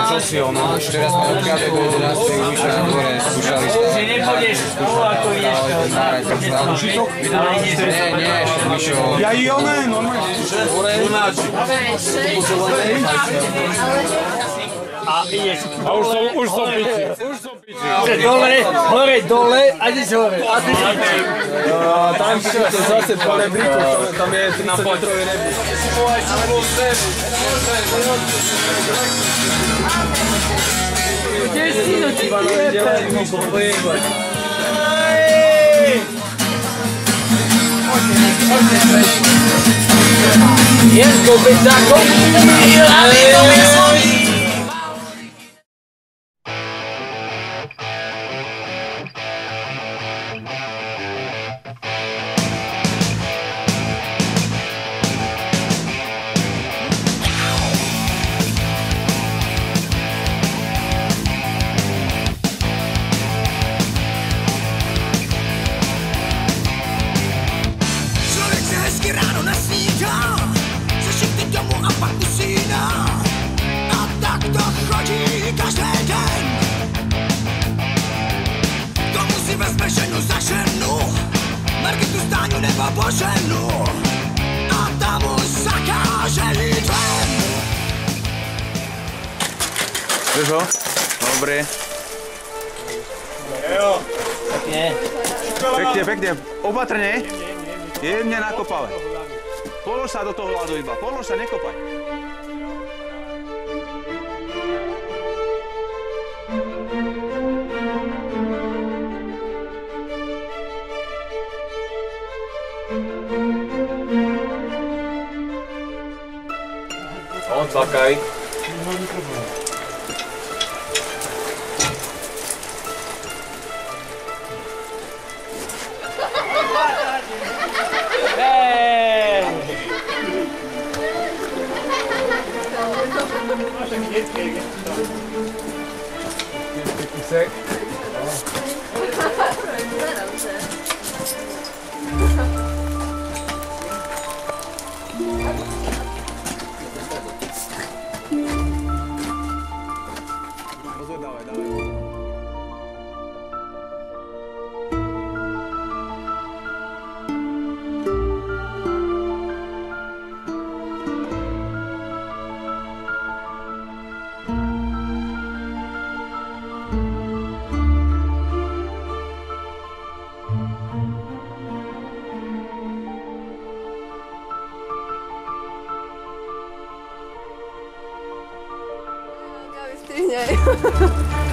Čo si ono? Teraz sme odkázali do 11. vyšli na dvore, skúšali sa. Že nepôjdeš spolu, ako ideš to. Nie, ešte Mišo. Ja i one, normálne. A ideš. A už som piči. Dole, hore, dole a ideš hore. Tam to zase po rebríku, tam je 30-metrový rebrík. Kde si, no ty kiepe? Jerko, bezáko! Vieš ho? Dobre. Pekne. Opatrne. Jemne nakopávaj. Polož sa do toho ľadu iba. Polož sa, nekopaj. Odpakaj.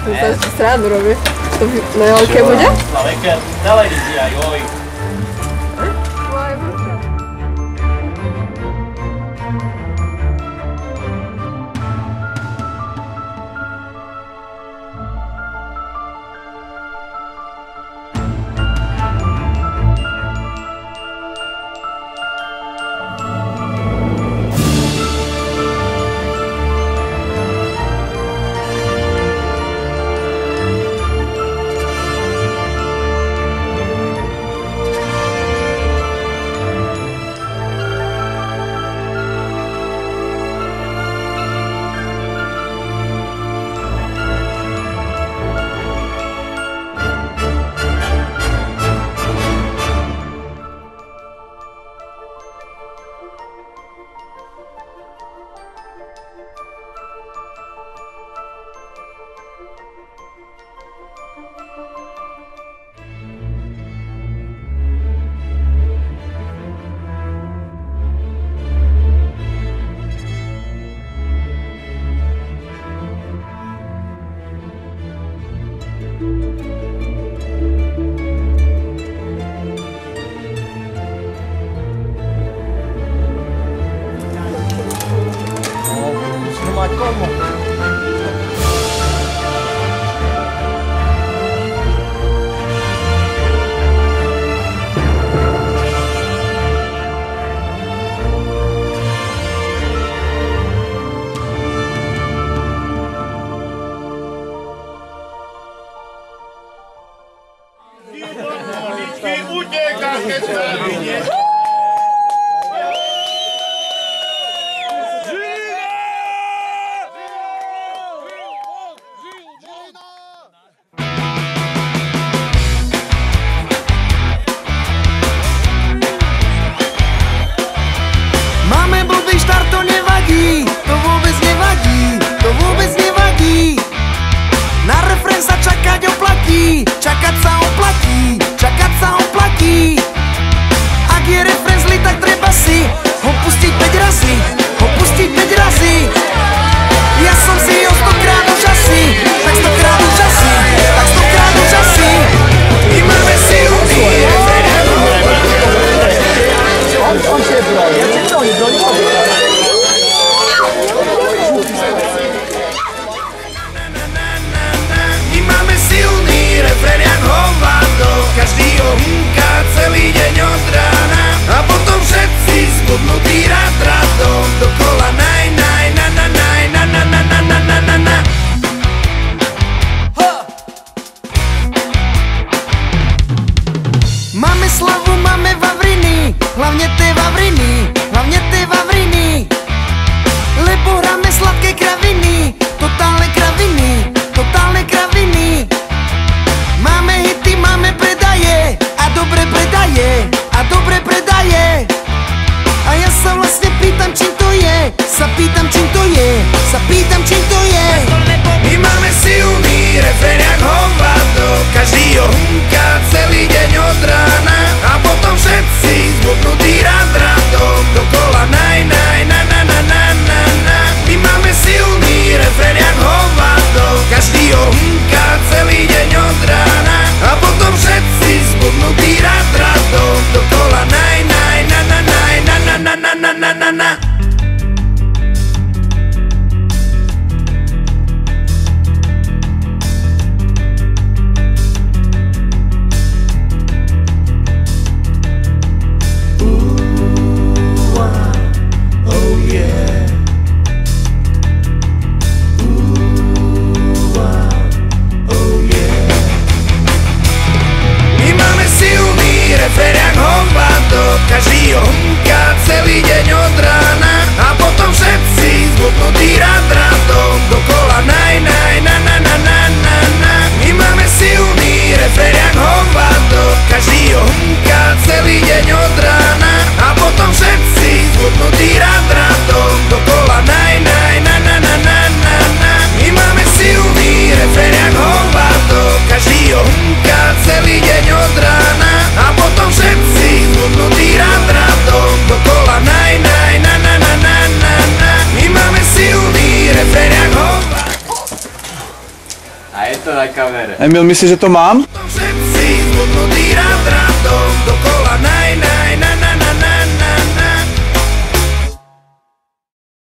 To ešte srandu robí. To na Jolke bude? Televízia, joj. to na kamere. Emil, myslíš, že to mám? Všetci budú dýrať